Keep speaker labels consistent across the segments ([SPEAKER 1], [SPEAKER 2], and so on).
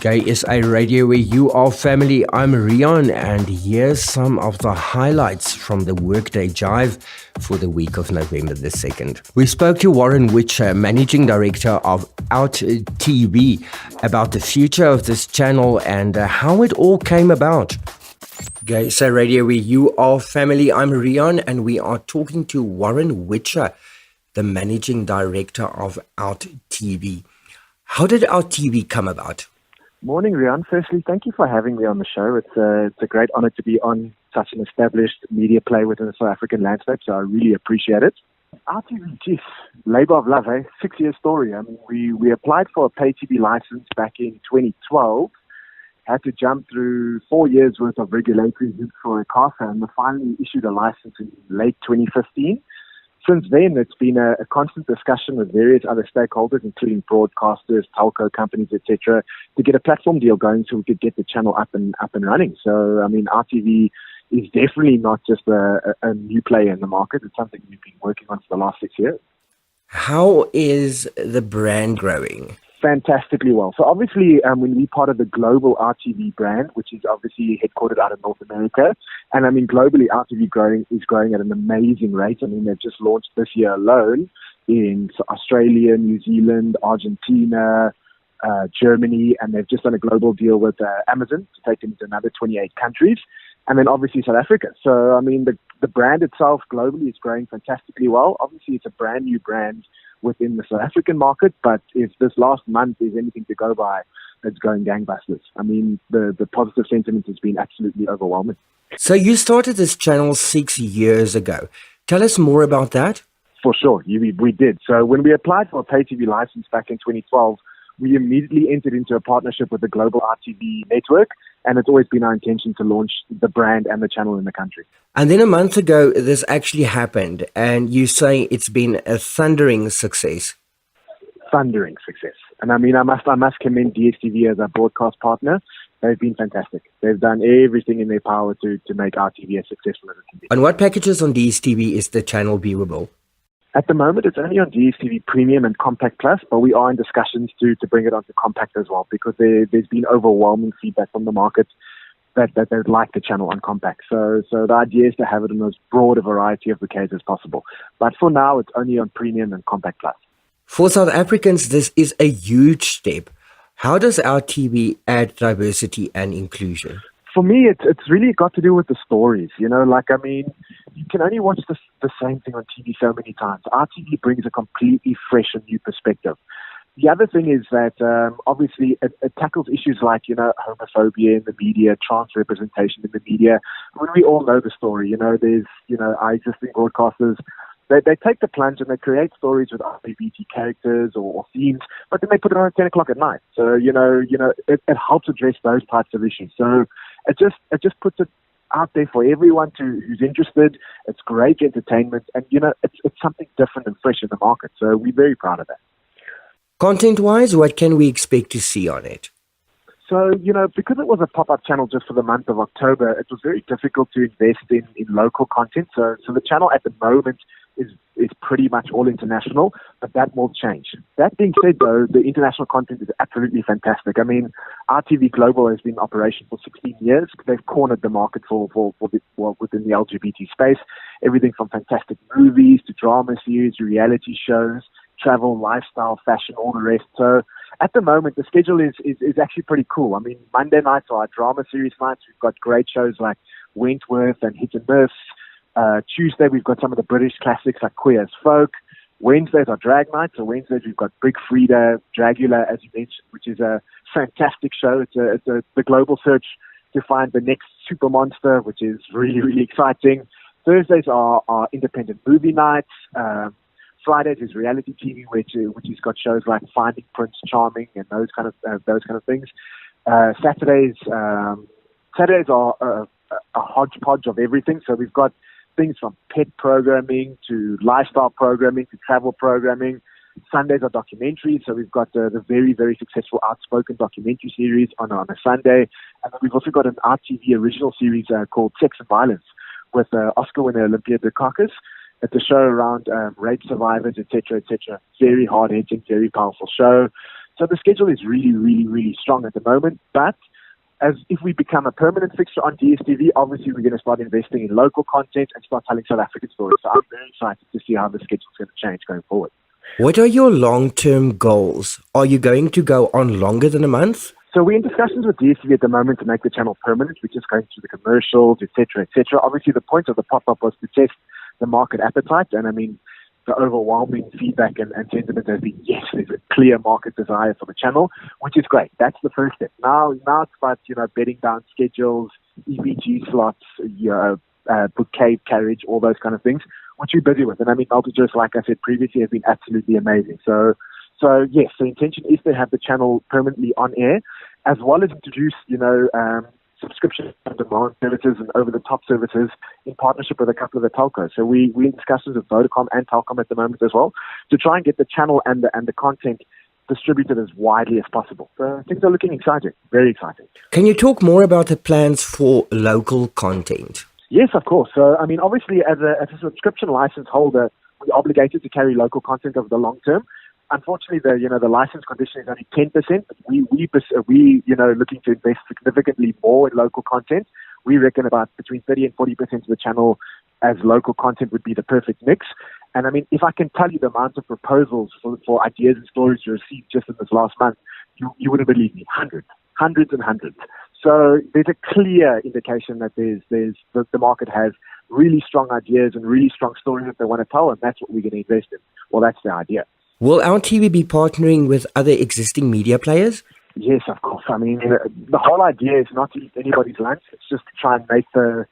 [SPEAKER 1] KSA Radio, where you are family. I'm Rian, and here's some of the highlights from the Workday Jive for the week of November the 2nd. We spoke to Warren Witcher, Managing Director of Out TV, about the future of this channel and how it all came about. KSA Radio, where you are family. I'm Rian, and we are talking to Warren Witcher, the Managing Director of Out TV. How did Out TV come about?
[SPEAKER 2] Morning, Rian. Firstly, thank you for having me on the show. It's a great honor to be on such an established media play within the South African landscape, so I really appreciate it. RTV, geez, labor of love, 6-year story. I mean, we applied for a pay TV license back in 2012, had to jump through 4 years worth of regulatory hoops for a CASA, and we finally issued a license in late 2015. Since then, it's been a constant discussion with various other stakeholders, including broadcasters, telco companies, etc., to get a platform deal going so we could get the channel up and running. So, I mean, RTV is definitely not just a new player in the market. It's something we've been working on for the last 6 years.
[SPEAKER 1] How is the brand growing?
[SPEAKER 2] Fantastically well. So obviously, when we're part of the global RTV brand, which is obviously headquartered out of North America, and I mean globally, RTV is growing at an amazing rate. I mean, they've just launched this year alone in Australia, New Zealand, Argentina, Germany, and they've just done a global deal with Amazon to take them to another 28 countries, and then obviously South Africa. So I mean, the brand itself globally is growing fantastically well. Obviously, it's a brand new brand within the South African market, but if this last month is anything to go by, it's going gangbusters. I mean, the positive sentiment has been absolutely overwhelming.
[SPEAKER 1] So you started this channel 6 years ago. Tell us more about that.
[SPEAKER 2] For sure, we did. So when we applied for a pay TV license back in 2012, we immediately entered into a partnership with the global RTV network, and it's always been our intention to launch the brand and the channel in the country.
[SPEAKER 1] And then a month ago, this actually happened, and you say it's been a thundering success.
[SPEAKER 2] Thundering success. And I mean, I must commend DSTV as our broadcast partner. They've been fantastic. They've done everything in their power to make RTV as successful as it can be.
[SPEAKER 1] On what packages on DSTV is the channel viewable?
[SPEAKER 2] At the moment, it's only on DSTV Premium and Compact Plus, but we are in discussions to bring it onto Compact as well, because there's been overwhelming feedback from the market that they'd like the channel on Compact. So the idea is to have it in as broad a variety of bouquets as possible. But for now, it's only on Premium and Compact Plus.
[SPEAKER 1] For South Africans, this is a huge step. How does our TV add diversity and inclusion?
[SPEAKER 2] For me, it's really got to do with the stories. You know, like, I mean, you can only watch the same thing on TV so many times. RTV brings a completely fresh and new perspective. The other thing is that, obviously, it tackles issues like, you know, homophobia in the media, trans representation in the media. I mean, we all know the story. You know, there's, you know, our existing broadcasters, they take the plunge and they create stories with LGBT characters or themes, but then they put it on at 10 o'clock at night. So, you know, it helps address those types of issues. So it just puts it out there for everyone who's interested. It's great entertainment, and, you know, it's something different and fresh in the market. So we're very proud of that.
[SPEAKER 1] Content-wise, what can we expect to see on it?
[SPEAKER 2] So, you know, because it was a pop-up channel just for the month of October, it was very difficult to invest in local content. So the channel at the moment is pretty much all international, but that will change. That being said, though, the international content is absolutely fantastic. I mean, RTV Global has been in operation for 16 years. They've cornered the market within the LGBT space. Everything from fantastic movies to drama series, reality shows, travel, lifestyle, fashion, all the rest. So at the moment, the schedule is actually pretty cool. I mean, Monday nights are our drama series nights. We've got great shows like Wentworth and Hit and Miss. Tuesday, we've got some of the British classics like Queer as Folk. Wednesdays are drag nights. So Wednesdays, we've got Big Frida, Dragula, as you mentioned, which is a fantastic show. It's the global search to find the next super monster, which is really, really exciting. Thursdays are independent movie nights. Fridays is reality TV, which has got shows like Finding Prince Charming and those kind of things. Saturdays are a hodgepodge of everything. So we've got things from pet programming to lifestyle programming to travel programming. Sundays are documentaries, so we've got the very, very successful Outspoken documentary series on a Sunday. And then we've also got an RTV original series called Sex and Violence with Oscar winner Olympia Dukakis. It's a show around rape survivors, etc., etc. Very hard-hitting, very powerful show. So the schedule is really, really, really strong at the moment. But as if we become a permanent fixture on DSTV, obviously we're going to start investing in local content and start telling South African stories. So I'm very excited to see how the schedule is going to change going forward.
[SPEAKER 1] What are your long-term goals? Are you going to go on longer than a month?
[SPEAKER 2] So we're in discussions with DSTV at the moment to make the channel permanent. We're just going through the commercials, etc., etc. Obviously, the point of the pop-up was to test the market appetite. And I mean, the overwhelming feedback and sentiment has been, yes, there's a clear market desire for the channel, which is great. That's the first step. Now it's about, bedding down schedules, EBG slots, bouquet carriage, all those kind of things, which we're busy with. And I mean, Multijuice, like I said previously, has been absolutely amazing. So yes, the intention is to have the channel permanently on air, as well as introduce, subscription on demand services and over-the-top services in partnership with a couple of the telcos. So we're in discussions with Vodacom and Telkom at the moment as well to try and get the channel and the content distributed as widely as possible. So things are looking exciting, very exciting.
[SPEAKER 1] Can you talk more about the plans for local content?
[SPEAKER 2] Yes, of course. So, I mean, obviously, as a subscription license holder, we're obligated to carry local content over the long term. Unfortunately, the license condition is only 10%. We looking to invest significantly more in local content. We reckon about between 30 and 40% of the channel as local content would be the perfect mix. And I mean, if I can tell you the amount of proposals for ideas and stories you received just in this last month, you wouldn't believe me. Hundreds and hundreds. So there's a clear indication that the market has really strong ideas and really strong stories that they want to tell, and that's what we're going to invest in. Well, that's the idea.
[SPEAKER 1] Will our TV be partnering with other existing media players?
[SPEAKER 2] Yes, of course. I mean, the whole idea is not to eat anybody's lunch. It's just to try and make the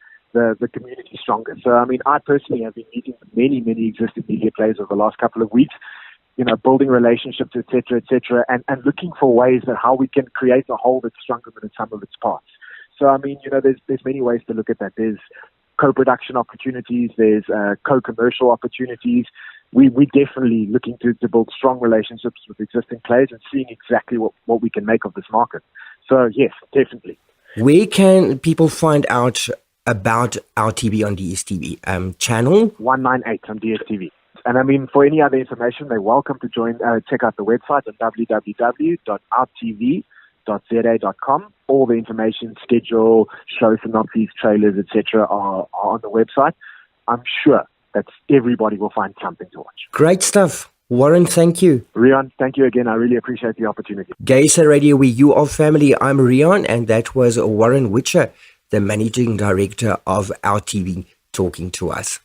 [SPEAKER 2] community stronger. So, I mean, I personally have been meeting with many existing media players over the last couple of weeks, building relationships, et cetera, and looking for ways that how we can create a whole that's stronger than some of its parts. So, I mean, there's many ways to look at that. There's co-production opportunities. There's co-commercial opportunities. We're definitely looking to build strong relationships with existing players and seeing exactly what we can make of this market. So, yes, definitely.
[SPEAKER 1] Where can people find out about our TV on DSTV? Channel?
[SPEAKER 2] 198 on DSTV. And I mean, for any other information, they're welcome to check out the website at www.outtv.za.com. All the information, schedule, show synopses, trailers, etc. are on the website. I'm sure that everybody will find something to watch.
[SPEAKER 1] Great stuff. Warren, thank you.
[SPEAKER 2] Rian, thank you again. I really appreciate the opportunity.
[SPEAKER 1] Gaysa Radio, where you are family. I'm Rian, and that was Warren Witcher, the managing director of Our TV, talking to us.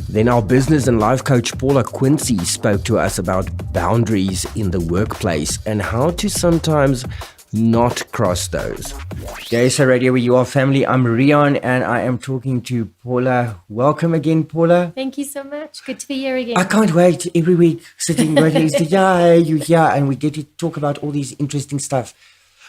[SPEAKER 1] Then our business and life coach Paula Quinsee spoke to us about boundaries in the workplace and how to sometimes not cross those. Gaysa Radio, where you are family. I'm Rian, and I am talking to Paula. Welcome again, Paula.
[SPEAKER 3] Thank you so much. Good to be here again.
[SPEAKER 1] I can't wait every week sitting right next to you're here, and we get to talk about all these interesting stuff.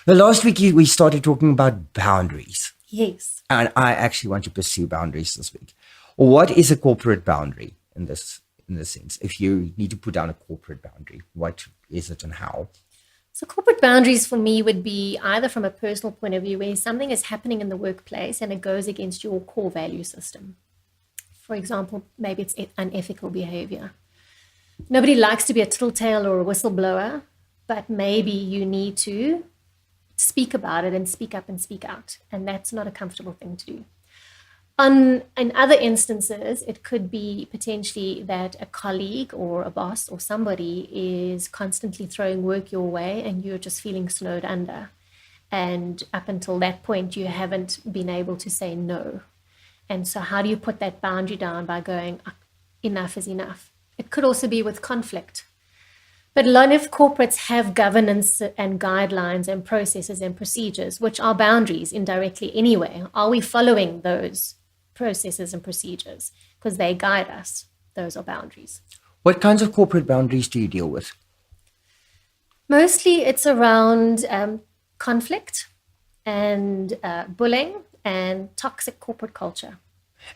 [SPEAKER 1] The last week we started talking about boundaries.
[SPEAKER 3] Yes.
[SPEAKER 1] And I actually want to pursue boundaries this week. What is a corporate boundary in this sense? If you need to put down a corporate boundary, what is it and how?
[SPEAKER 3] So corporate boundaries for me would be either from a personal point of view where something is happening in the workplace and it goes against your core value system. For example, maybe it's unethical behavior. Nobody likes to be a tattletale or a whistleblower, but maybe you need to speak about it and speak up and speak out. And that's not a comfortable thing to do. In other instances, it could be potentially that a colleague or a boss or somebody is constantly throwing work your way and you're just feeling snowed under. And up until that point, you haven't been able to say no. And so how do you put that boundary down by going, enough is enough? It could also be with conflict. But a lot of corporates have governance and guidelines and processes and procedures, which are boundaries indirectly anyway. Are we following those processes and procedures? Because they guide us. Those are boundaries.
[SPEAKER 1] What kinds of corporate boundaries do you deal with?
[SPEAKER 3] Mostly it's around conflict and bullying and toxic corporate culture.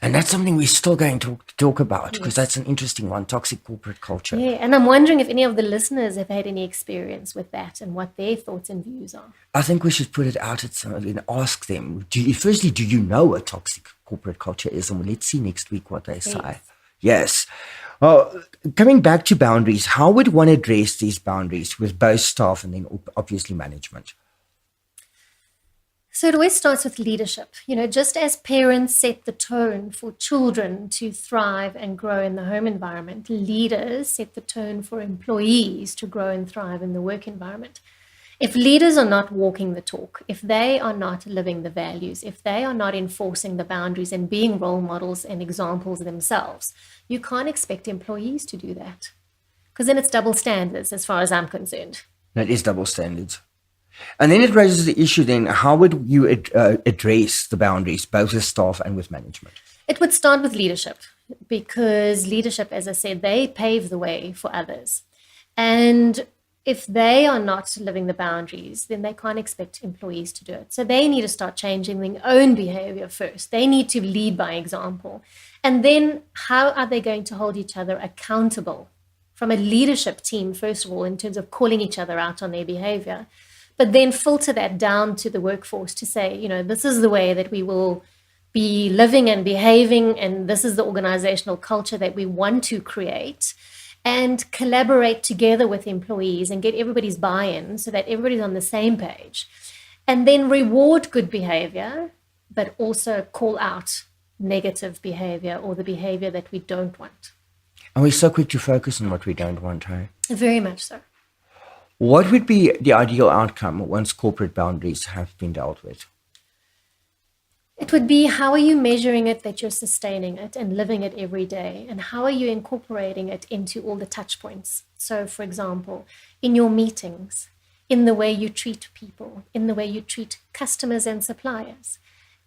[SPEAKER 1] And that's something we're still going to talk about because that's an interesting one, toxic corporate culture.
[SPEAKER 3] Yeah, and I'm wondering if any of the listeners have had any experience with that and what their thoughts and views are.
[SPEAKER 1] I think we should put it out at some and ask them, do you know what toxic corporate culture is? And let's see next week what they say. Yes. Coming back to boundaries, how would one address these boundaries with both staff and then obviously management?
[SPEAKER 3] So it always starts with leadership. Just as parents set the tone for children to thrive and grow in the home environment, leaders set the tone for employees to grow and thrive in the work environment. If leaders are not walking the talk, if they are not living the values, if they are not enforcing the boundaries and being role models and examples themselves, you can't expect employees to do that. Because then it's double standards as far as I'm concerned.
[SPEAKER 1] That is double standards. And then it raises the issue then, how would you address the boundaries, both with staff and with management?
[SPEAKER 3] It would start with leadership, because leadership, as I said, they pave the way for others. And if they are not living the boundaries, then they can't expect employees to do it. So they need to start changing their own behavior first. They need to lead by example. And then how are they going to hold each other accountable from a leadership team, first of all, in terms of calling each other out on their behavior? But then filter that down to the workforce to say, this is the way that we will be living and behaving, and this is the organizational culture that we want to create, and collaborate together with employees and get everybody's buy-in so that everybody's on the same page. And then reward good behavior, but also call out negative behavior or the behavior that we don't want.
[SPEAKER 1] And we're so quick to focus on what we don't want, hey?
[SPEAKER 3] Very much so.
[SPEAKER 1] What would be the ideal outcome once corporate boundaries have been dealt with?
[SPEAKER 3] It would be, how are you measuring it that you're sustaining it and living it every day? And how are you incorporating it into all the touch points? So, for example, in your meetings, in the way you treat people, in the way you treat customers and suppliers,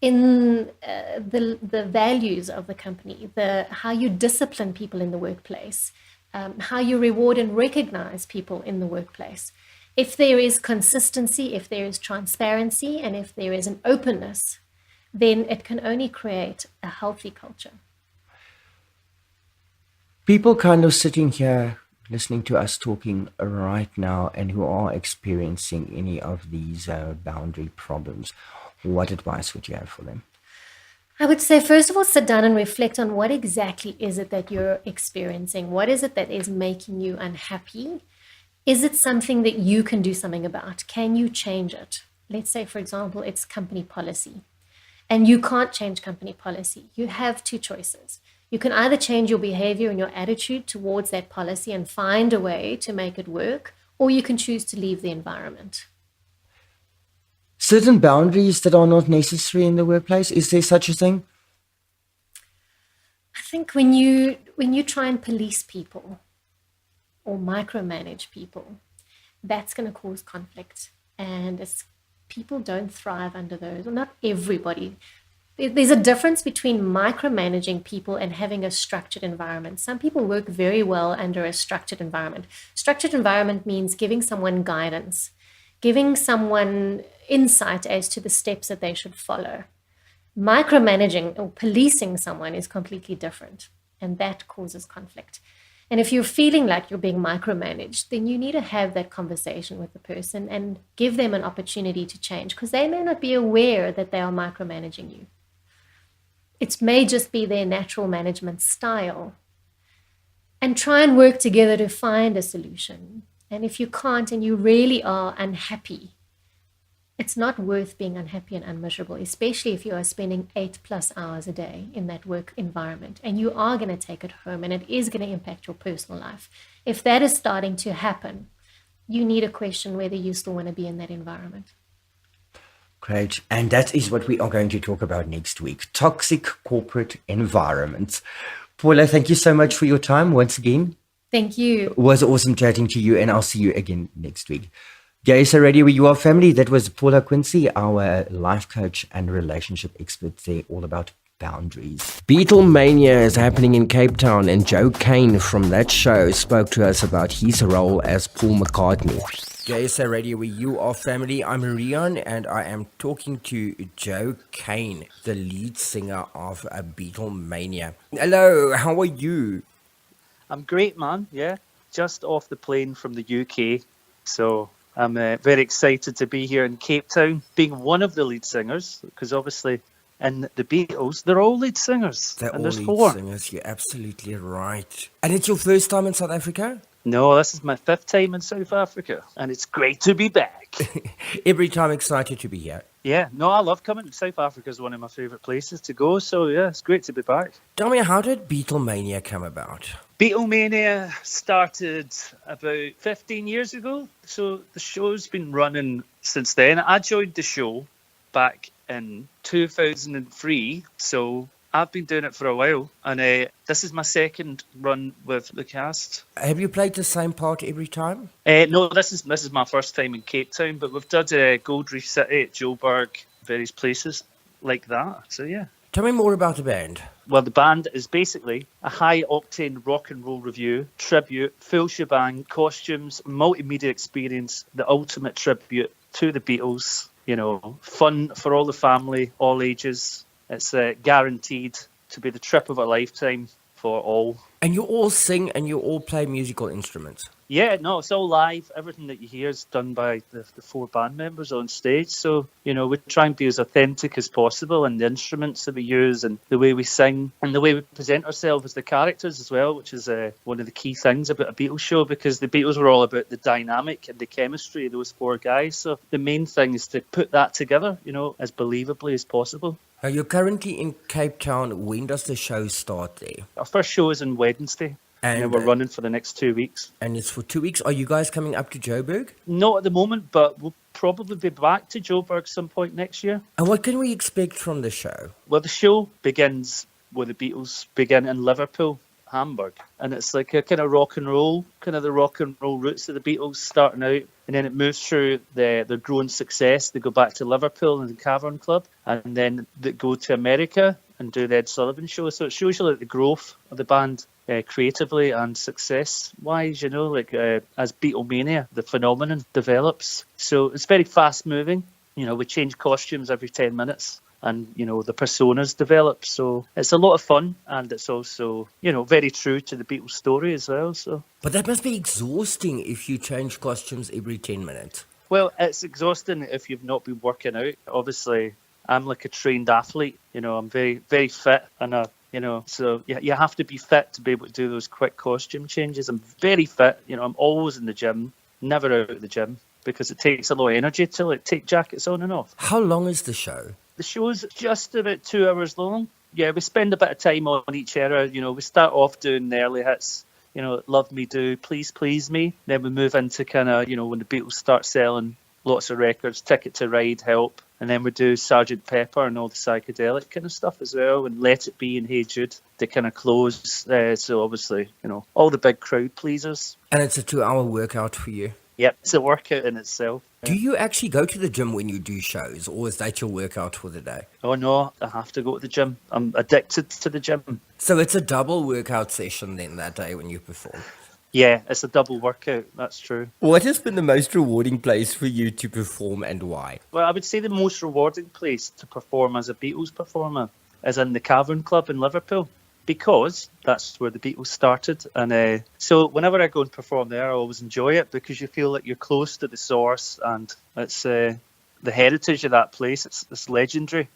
[SPEAKER 3] in the values of the company, how you discipline people in the workplace, how you reward and recognize people in the workplace. If there is consistency, if there is transparency, and if there is an openness, then it can only create a healthy culture.
[SPEAKER 1] People kind of sitting here listening to us talking right now and who are experiencing any of these boundary problems, what advice would you have for them?
[SPEAKER 3] I would say, first of all, sit down and reflect on what exactly is it that you're experiencing. What is it that is making you unhappy? Is it something that you can do something about? Can you change it? Let's say, for example, it's company policy, and you can't change company policy. You have two choices. You can either change your behavior and your attitude towards that policy and find a way to make it work, or you can choose to leave the environment.
[SPEAKER 1] Certain boundaries that are not necessary in the workplace, is there such a thing?
[SPEAKER 3] I think when you try and police people or micromanage people, that's going to cause conflict. And people don't thrive under those, or not everybody. There's a difference between micromanaging people and having a structured environment. Some people work very well under a structured environment. Structured environment means giving someone guidance, giving someone insight as to the steps that they should follow. Micromanaging or policing someone is completely different, and that causes conflict. And if you're feeling like you're being micromanaged, then you need to have that conversation with the person and give them an opportunity to change, because they may not be aware that they are micromanaging you. It may just be their natural management style. And try and work together to find a solution. And if you can't and you really are unhappy, it's not worth being unhappy and unmiserable, especially if you are spending 8+ hours a day in that work environment and you are going to take it home and it is going to impact your personal life. If that is starting to happen, you need to question whether you still want to be in that environment.
[SPEAKER 1] Great. And that is what we are going to talk about next week. Toxic corporate environments. Paula, thank you so much for your time once again.
[SPEAKER 3] Thank you.
[SPEAKER 1] It was awesome chatting to you, and I'll see you again next week. Guys, already with you are family. That was Paula Quinsee, our life coach and relationship expert there, all about boundaries. Beatlemania is happening in Cape Town, and Joe Kane from that show spoke to us about his role as Paul McCartney. JSA Radio, where you are family. I'm Rian, and I am talking to Joe Kane, the lead singer of Beatlemania. Hello, how are you?
[SPEAKER 4] I'm great, man. Yeah, just off the plane from the UK. So I'm very excited to be here in Cape Town, being one of the lead singers, because obviously And the Beatles, they're all lead singers.
[SPEAKER 1] They're
[SPEAKER 4] and
[SPEAKER 1] all
[SPEAKER 4] there's
[SPEAKER 1] lead
[SPEAKER 4] 4.
[SPEAKER 1] singers. You're absolutely right. And it's your first time in South Africa?
[SPEAKER 4] No, this is my 5th time in South Africa, and it's great to be back.
[SPEAKER 1] Every time excited to be here.
[SPEAKER 4] Yeah, no, I love coming. South Africa is one of my favourite places to go, so yeah, it's great to be back.
[SPEAKER 1] Tell me, how did Beatlemania come about?
[SPEAKER 4] Beatlemania started about 15 years ago, so the show's been running since then. I joined the show back in 2003, so I've been doing it for a while, and this is my second run with the cast.
[SPEAKER 1] Have you played the same part every time?
[SPEAKER 4] No, this is my first time in Cape Town, but we've done Gold Reef City, at Joburg, various places like that. So yeah.
[SPEAKER 1] Tell me more about the band.
[SPEAKER 4] Well, the band is basically a high-octane rock and roll review, tribute, full shebang, costumes, multimedia experience, the ultimate tribute to the Beatles. You know, fun for all the family, all ages. It's guaranteed to be the trip of a lifetime for all.
[SPEAKER 1] And you all sing and you all play musical instruments.
[SPEAKER 4] Yeah, no, it's all live. Everything that you hear is done by the 4 band members on stage. So, you know, we try and be as authentic as possible, and the instruments that we use and the way we sing and the way we present ourselves as the characters as well, which is one of the key things about a Beatles show, because the Beatles were all about the dynamic and the chemistry of those 4 guys. So the main thing is to put that together, you know, as believably as possible.
[SPEAKER 1] Now, you're currently in Cape Town. When does the show start there?
[SPEAKER 4] Our first show is on Wednesday. And we're running for the next 2 weeks.
[SPEAKER 1] And it's for 2 weeks. Are you guys coming up to Joburg?
[SPEAKER 4] Not at the moment, but we'll probably be back to Joburg some point next year.
[SPEAKER 1] And what can we expect from the show?
[SPEAKER 4] Well, the show begins where the Beatles begin in Liverpool, Hamburg. And it's like a kind of rock and roll, kind of the rock and roll roots of the Beatles starting out. And then it moves through their growing success. They go back to Liverpool and the Cavern Club. And then they go to America and do the Ed Sullivan Show. So it shows you like the growth of the band. Creatively and success-wise, you know, like as Beatlemania, the phenomenon develops. So it's very fast-moving. You know, we change costumes every 10 minutes and, you know, the personas develop. So it's a lot of fun, and it's also, you know, very true to the Beatles story as well. So,
[SPEAKER 1] but that must be exhausting if you change costumes every 10 minutes.
[SPEAKER 4] Well, it's exhausting if you've not been working out. Obviously, I'm like a trained athlete. You know, I'm very, very fit, and you know, so you have to be fit to be able to do those quick costume changes. I'm very fit. You know, I'm always in the gym, never out of the gym, because it takes a lot of energy to like take jackets on and off.
[SPEAKER 1] How long is the show?
[SPEAKER 4] The show's just about 2 hours long. Yeah, we spend a bit of time on each era. You know, we start off doing the early hits, you know, Love Me Do, Please Please Me. Then we move into kind of, you know, when the Beatles start selling lots of records, Ticket to Ride, Help. And then we do Sgt. Pepper and all the psychedelic kind of stuff as well, and Let It Be and Hey Jude to kind of close. So obviously, you know, all the big crowd pleasers.
[SPEAKER 1] And it's a 2-hour workout for you?
[SPEAKER 4] Yep, it's a workout in itself.
[SPEAKER 1] Do you actually go to the gym when you do shows, or is that your workout for the day?
[SPEAKER 4] Oh no, I have to go to the gym. I'm addicted to the gym.
[SPEAKER 1] So it's a double workout session then that day when you perform?
[SPEAKER 4] Yeah, it's a double workout, that's true.
[SPEAKER 1] What has been the most rewarding place for you to perform, and why?
[SPEAKER 4] Well, I would say the most rewarding place to perform as a Beatles performer is in the Cavern Club in Liverpool, because that's where the Beatles started. And so whenever I go and perform there, I always enjoy it, because you feel like you're close to the source, and it's the heritage of that place. It's legendary.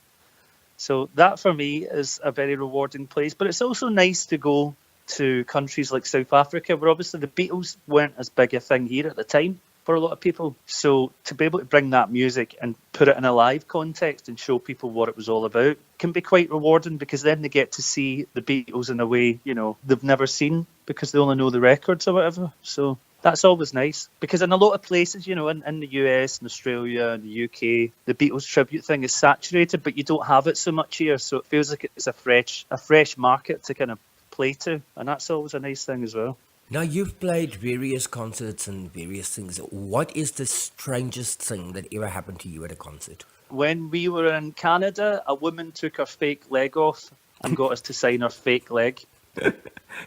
[SPEAKER 4] So that for me is a very rewarding place. But it's also nice to go to countries like South Africa, where obviously the Beatles weren't as big a thing here at the time for a lot of people. So to be able to bring that music and put it in a live context and show people what it was all about can be quite rewarding, because then they get to see the Beatles in a way, you know, they've never seen, because they only know the records or whatever. So that's always nice, because in a lot of places, you know, in the US and Australia and the UK, the Beatles tribute thing is saturated, but you don't have it so much here. So it feels like it's a fresh market to kind of play to, and that's always a nice thing as well.
[SPEAKER 1] Now, you've played various concerts and various things. What is the strangest thing that ever happened to you at a concert?
[SPEAKER 4] When we were in Canada, a woman took her fake leg off and got us to sign her fake leg.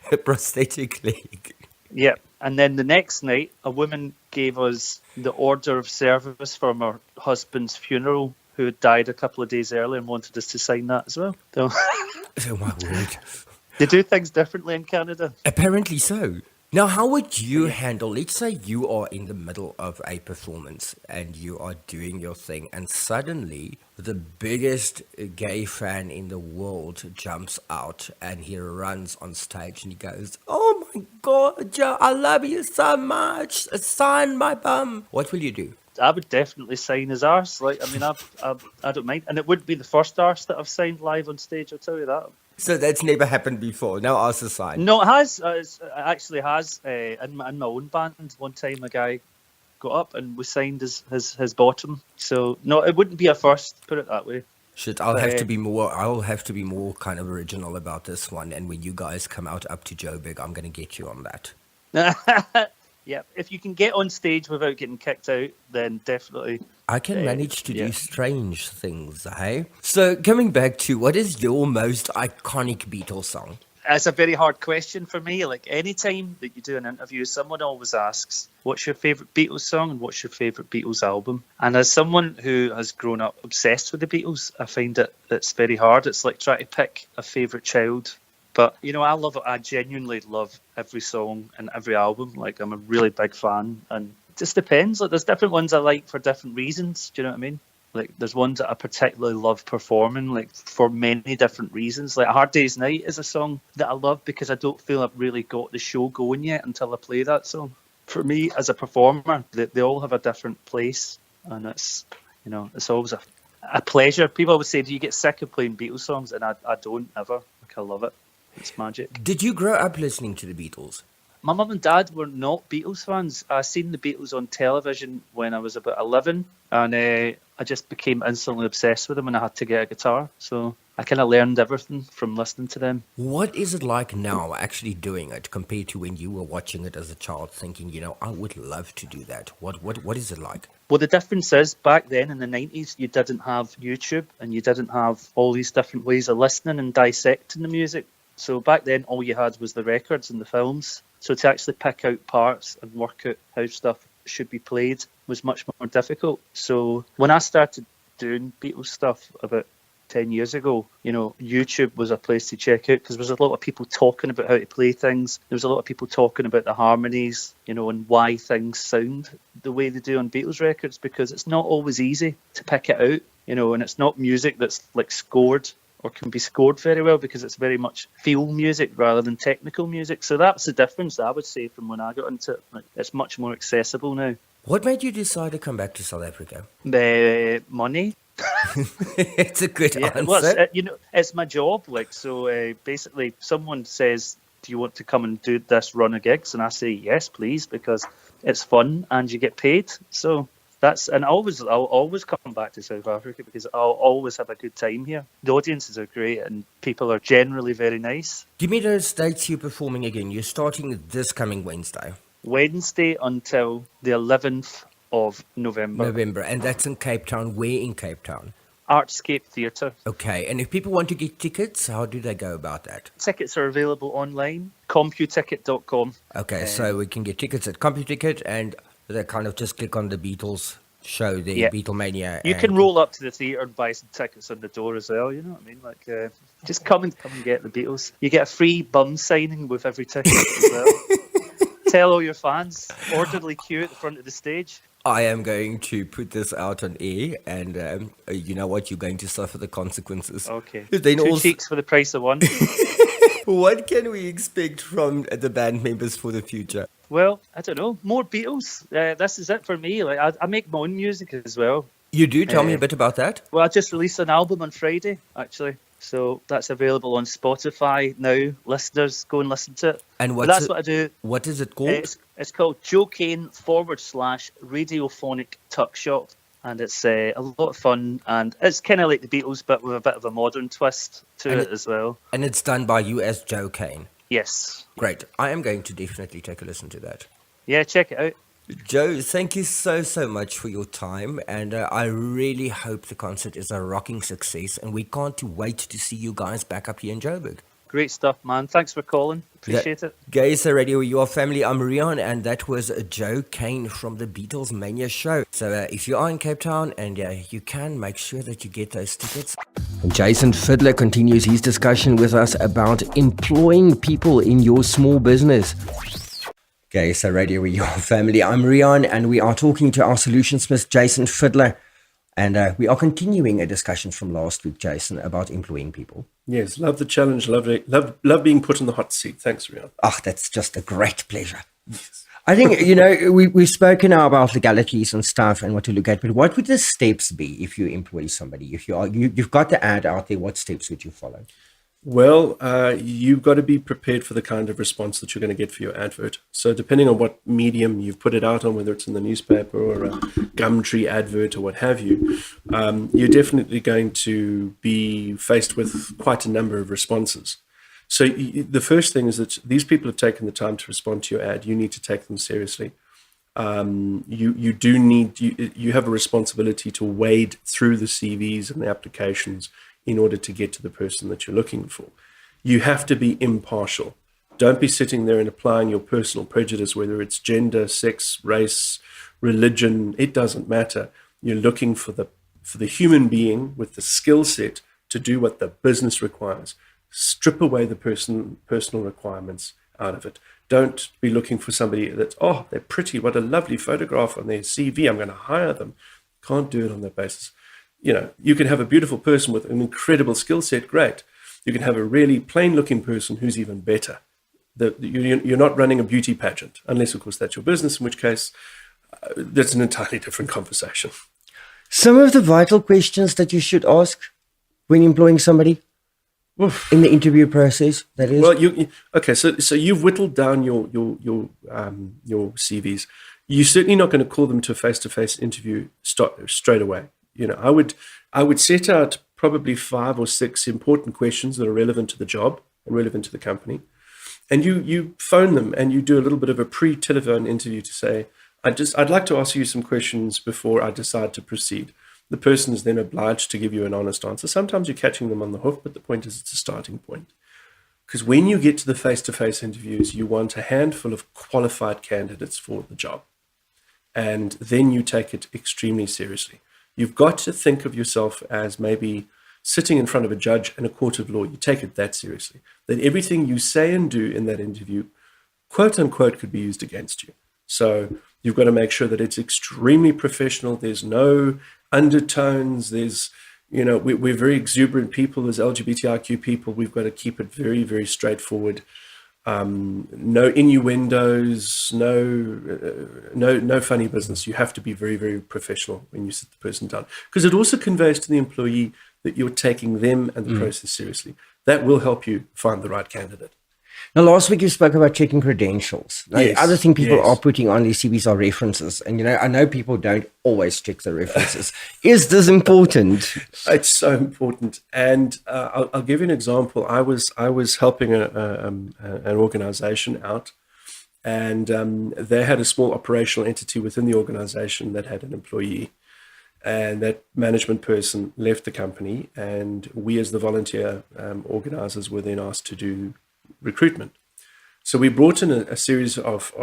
[SPEAKER 1] A prosthetic leg.
[SPEAKER 4] Yeah. And then the next night, a woman gave us the order of service from her husband's funeral, who had died a couple of days earlier, and wanted us to sign that as well. So
[SPEAKER 1] Oh, my word.
[SPEAKER 4] they do things differently in Canada.
[SPEAKER 1] Apparently so. Now, how would you handle, let's say you are in the middle of a performance and you are doing your thing, and suddenly the biggest gay fan in the world jumps out and he runs on stage and he goes, "Oh my God, Joe, I love you so much. Sign my bum." What will you do?
[SPEAKER 4] I would definitely sign his arse. Like, I mean, I don't mind. And it wouldn't be the first arse that I've signed live on stage, I'll tell you that.
[SPEAKER 1] So that's never happened before. No arse sign.
[SPEAKER 4] No, it has. It actually has. In my own band, one time a guy got up and we signed his bottom. So no, it wouldn't be a first. Put it that way.
[SPEAKER 1] Shit, I'll have to be more kind of original about this one. And when you guys come out up to Joburg, I'm going to get you on that.
[SPEAKER 4] Yeah, if you can get on stage without getting kicked out, then definitely.
[SPEAKER 1] I can manage to do strange things, hey? So coming back to, what is your most iconic Beatles song?
[SPEAKER 4] That's a very hard question for me. Like, any time that you do an interview, someone always asks, what's your favourite Beatles song and what's your favourite Beatles album? And as someone who has grown up obsessed with the Beatles, I find it's very hard. It's like trying to pick a favourite child. But, you know, I genuinely love every song and every album. Like, I'm a really big fan. And it just depends. Like, there's different ones I like for different reasons. Do you know what I mean? Like, there's ones that I particularly love performing, like, for many different reasons. Like, A Hard Day's Night is a song that I love because I don't feel I've really got the show going yet until I play that song. For me, as a performer, they all have a different place. And it's, you know, it's always a pleasure. People always say, do you get sick of playing Beatles songs? And I don't ever. Like, I love it. It's magic.
[SPEAKER 1] Did you grow up listening to the Beatles?
[SPEAKER 4] My mum and dad were not Beatles fans. I seen the Beatles on television when I was about 11, and I just became instantly obsessed with them, and I had to get a guitar. So I kind of learned everything from listening to them.
[SPEAKER 1] What is it like now actually doing it compared to when you were watching it as a child thinking, you know, I would love to do that? What is it like?
[SPEAKER 4] Well, the difference is back then in the 90s, you didn't have YouTube and you didn't have all these different ways of listening and dissecting the music. So back then, all you had was the records and the films. So to actually pick out parts and work out how stuff should be played was much more difficult. So when I started doing Beatles stuff about 10 years ago, you know, YouTube was a place to check out because there was a lot of people talking about how to play things. There was a lot of people talking about the harmonies, you know, and why things sound the way they do on Beatles records, because it's not always easy to pick it out, you know, and it's not music that's like scored or can be scored very well because it's very much feel music rather than technical music. So that's the difference, I would say, from when I got into it. Like, it's much more accessible now.
[SPEAKER 1] What made you decide to come back to South Africa?
[SPEAKER 4] Money.
[SPEAKER 1] It's a good answer.
[SPEAKER 4] Well, it's my job. Like, so basically, someone says, "Do you want to come and do this run of gigs?" And I say, "Yes, please," because it's fun and you get paid. So and I'll always come back to South Africa because I'll always have a good time here. The audiences are great and people are generally very nice.
[SPEAKER 1] Give me those dates you're performing again. You're starting this coming Wednesday.
[SPEAKER 4] Wednesday until the 11th of November.
[SPEAKER 1] And that's in Cape Town. Where in Cape Town?
[SPEAKER 4] Artscape Theatre.
[SPEAKER 1] Okay, and if people want to get tickets, how do they go about that?
[SPEAKER 4] Tickets are available online, computicket.com.
[SPEAKER 1] Okay, so we can get tickets at CompuTicket, and they kind of just click on the Beatles show, the Beatlemania.
[SPEAKER 4] You can roll up to the theatre and buy some tickets on the door as well, you know what I mean? Like, just come and get the Beatles. You get a free bum signing with every ticket as well. Tell all your fans, orderly queue at the front of the stage.
[SPEAKER 1] I am going to put this out on air, and you know what? You're going to suffer the consequences.
[SPEAKER 4] Okay.
[SPEAKER 1] Then
[SPEAKER 4] Two cheeks for the price of one.
[SPEAKER 1] What can we expect from the band members for the future?
[SPEAKER 4] Well, I don't know. More Beatles. This is it for me. Like, I make my own music as well.
[SPEAKER 1] You do? Tell me a bit about that.
[SPEAKER 4] Well, I just released an album on Friday, actually. So that's available on Spotify now. Listeners, go and listen to it.
[SPEAKER 1] And
[SPEAKER 4] that's what I do.
[SPEAKER 1] What is it called?
[SPEAKER 4] It's called Joe Kane /Radiophonic Tuck Shop. And it's a lot of fun. And it's kind of like the Beatles, but with a bit of a modern twist to it as well.
[SPEAKER 1] And it's done by you as Joe Kane?
[SPEAKER 4] Yes.
[SPEAKER 1] Great. I am going to definitely take a listen to that.
[SPEAKER 4] Yeah, check it out.
[SPEAKER 1] Joe, thank you so much for your time, and I really hope the concert is a rocking success, and we can't wait to see you guys back up here in Joburg.
[SPEAKER 4] Great stuff, man. Thanks for calling. Appreciate it.
[SPEAKER 1] Gays Radio, your family, I'm Rian, and that was Joe Kane from the Beatlemania show. So if you are in Cape Town, and you can, make sure that you get those tickets. And Jason Fiddler continues his discussion with us about employing people in your small business. Okay, so Radio We Are Family. I'm Rian, and we are talking to our solutionsmith, Jason Fiddler. And we are continuing a discussion from last week, Jason, about employing people.
[SPEAKER 5] Yes, love the challenge, love being put in the hot seat. Thanks, Rian.
[SPEAKER 1] That's just a great pleasure. Yes. I think, we've spoken now about legalities and stuff and what to look at, but what would the steps be if you employ somebody? If you've got the ad out there, what steps would you follow?
[SPEAKER 5] Well, you've got to be prepared for the kind of response that you're going to get for your advert. So depending on what medium you've put it out on, whether it's in the newspaper or a Gumtree advert or what have you, you're definitely going to be faced with quite a number of responses. So the first thing is that these people have taken the time to respond to your ad. You need to take them seriously. You have a responsibility to wade through the CVs and the applications in order to get to the person that you're looking for. You have to be impartial. Don't be sitting there and applying your personal prejudice, whether it's gender, sex, race, religion, it doesn't matter. You're looking for the human being with the skill set to do what the business requires. Strip away the personal requirements out of it. Don't be looking for somebody that's, they're pretty, what a lovely photograph on their CV, I'm going to hire them. Can't do it on that basis. You can have a beautiful person with an incredible skill set, great. You can have a really plain-looking person who's even better. You're not running a beauty pageant, unless, of course, that's your business, in which case, that's an entirely different conversation.
[SPEAKER 1] Some of the vital questions that you should ask when employing somebody in the interview process, that is?
[SPEAKER 5] Well, so you've whittled down your CVs. You're certainly not going to call them to a face-to-face interview straight away. I would set out probably 5 or 6 important questions that are relevant to the job and relevant to the company. And you phone them and you do a little bit of a pre-telephone interview to say, I'd like to ask you some questions before I decide to proceed. The person is then obliged to give you an honest answer. Sometimes you're catching them on the hoof, but the point is it's a starting point. Because when you get to the face-to-face interviews, you want a handful of qualified candidates for the job. And then you take it extremely seriously. You've got to think of yourself as maybe sitting in front of a judge in a court of law. You take it that seriously, that everything you say and do in that interview, quote unquote, could be used against you. So you've got to make sure that it's extremely professional. There's no undertones. We're very exuberant people as LGBTIQ people. We've got to keep it very, very straightforward. No innuendos, no funny business. You have to be very, very professional when you sit the person down, because it also conveys to the employee that you're taking them and the process seriously. That will help you find the right candidate.
[SPEAKER 1] Now, last week you spoke about checking credentials. Now,
[SPEAKER 5] Yes,
[SPEAKER 1] the other thing people
[SPEAKER 5] yes.
[SPEAKER 1] are putting on these CVs are references. And, I know people don't always check the references. Is this important?
[SPEAKER 5] It's so important. And I'll give you an example. I was helping an organization out, and they had a small operational entity within the organization that had an employee. And that management person left the company, and we as the volunteer organizers were then asked to do recruitment. So we brought in a series of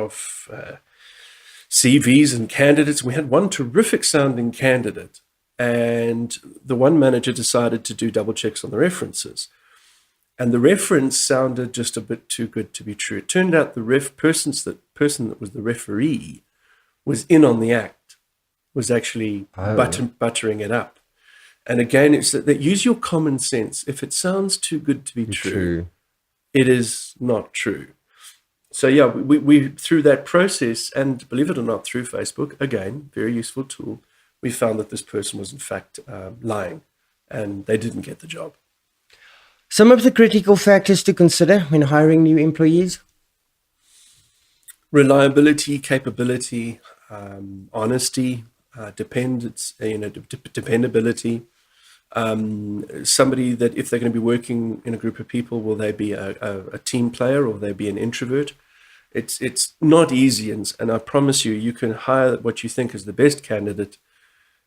[SPEAKER 5] CVs and candidates. We had one terrific sounding candidate, and the one manager decided to do double checks on the references. And the reference sounded just a bit too good to be true. It turned out the person that was the referee was in on the act, was actually buttering it up. And again, it's that use your common sense. If it sounds too good to be true, it is not true. So yeah, we through that process, and believe it or not, through Facebook, again, very useful tool, we found that this person was in fact lying, and they didn't get the job.
[SPEAKER 1] Some of the critical factors to consider when hiring new employees?
[SPEAKER 5] Reliability, capability, honesty, dependability. Somebody that if they're going to be working in a group of people, will they be a team player or will they be an introvert? It's not easy, and I promise you can hire what you think is the best candidate,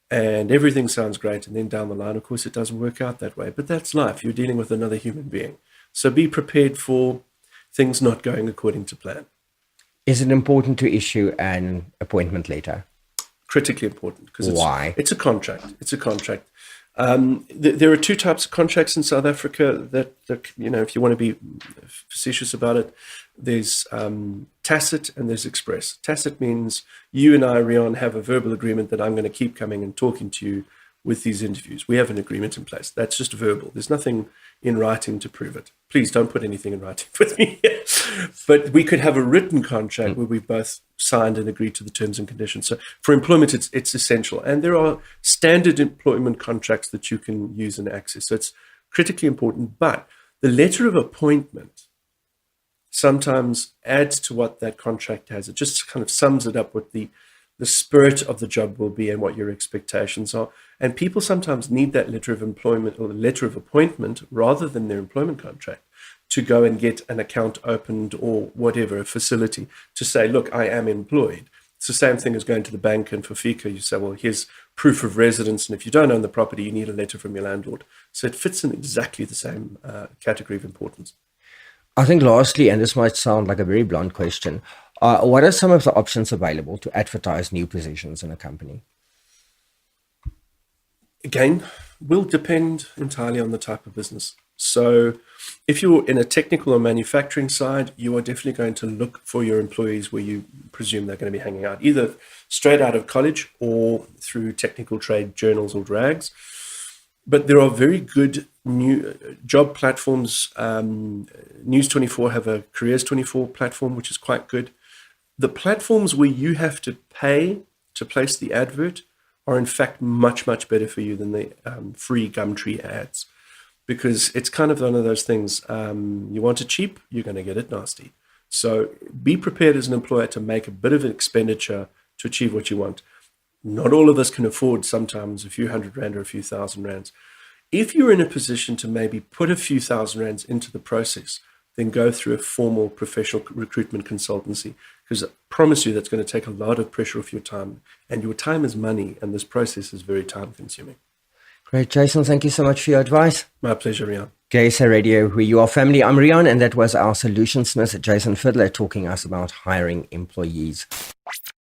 [SPEAKER 5] and everything sounds great, and then down the line, of course, it doesn't work out that way. But that's life. You're dealing with another human being, so be prepared for things not going according to plan. Is
[SPEAKER 1] it important to issue an appointment letter?
[SPEAKER 5] Critically important, because
[SPEAKER 1] why?
[SPEAKER 5] It's a contract. There are two types of contracts in South Africa that if you want to be facetious about it, there's tacit and there's express. Tacit means you and I, Rian, have a verbal agreement that I'm going to keep coming and talking to you with these interviews. We have an agreement in place. That's just verbal. There's nothing in writing to prove it. Please don't put anything in writing with me. But we could have a written contract where we've both signed and agreed to the terms and conditions. So for employment, it's essential. And there are standard employment contracts that you can use and access. So it's critically important. But the letter of appointment sometimes adds to what that contract has. It just kind of sums it up what the spirit of the job will be and what your expectations are. And people sometimes need that letter of employment or the letter of appointment rather than their employment contract to go and get an account opened or whatever, a facility to say, look, I am employed. It's the same thing as going to the bank and for FICA, you say, well, here's proof of residence. And if you don't own the property, you need a letter from your landlord. So it fits in exactly the same category of importance.
[SPEAKER 1] I think lastly, and this might sound like a very blunt question, what are some of the options available to advertise new positions in a company?
[SPEAKER 5] Again, will depend entirely on the type of business. So if you're in a technical or manufacturing side, you are definitely going to look for your employees where you presume they're going to be hanging out, either straight out of college or through technical trade journals or drags. But there are very good new job platforms. News24 have a Careers24 platform, which is quite good. The platforms where you have to pay to place the advert are in fact much, much better for you than the free Gumtree ads, because it's kind of one of those things. You want it cheap, you're going to get it nasty. So be prepared as an employer to make a bit of an expenditure to achieve what you want. Not all of us can afford sometimes a few $100 or a few $1,000. If you're in a position to maybe put a few $1,000 into the process, then go through a formal professional recruitment consultancy, because I promise you that's going to take a lot of pressure off your time, and your time is money, and this process is very time consuming.
[SPEAKER 1] Great, Jason. Thank you so much for your advice.
[SPEAKER 5] My pleasure, Rian.
[SPEAKER 1] JSA Radio, where you are family. I'm Rian, and that was our solutionsmith, Jason Fiddler, talking us about hiring employees.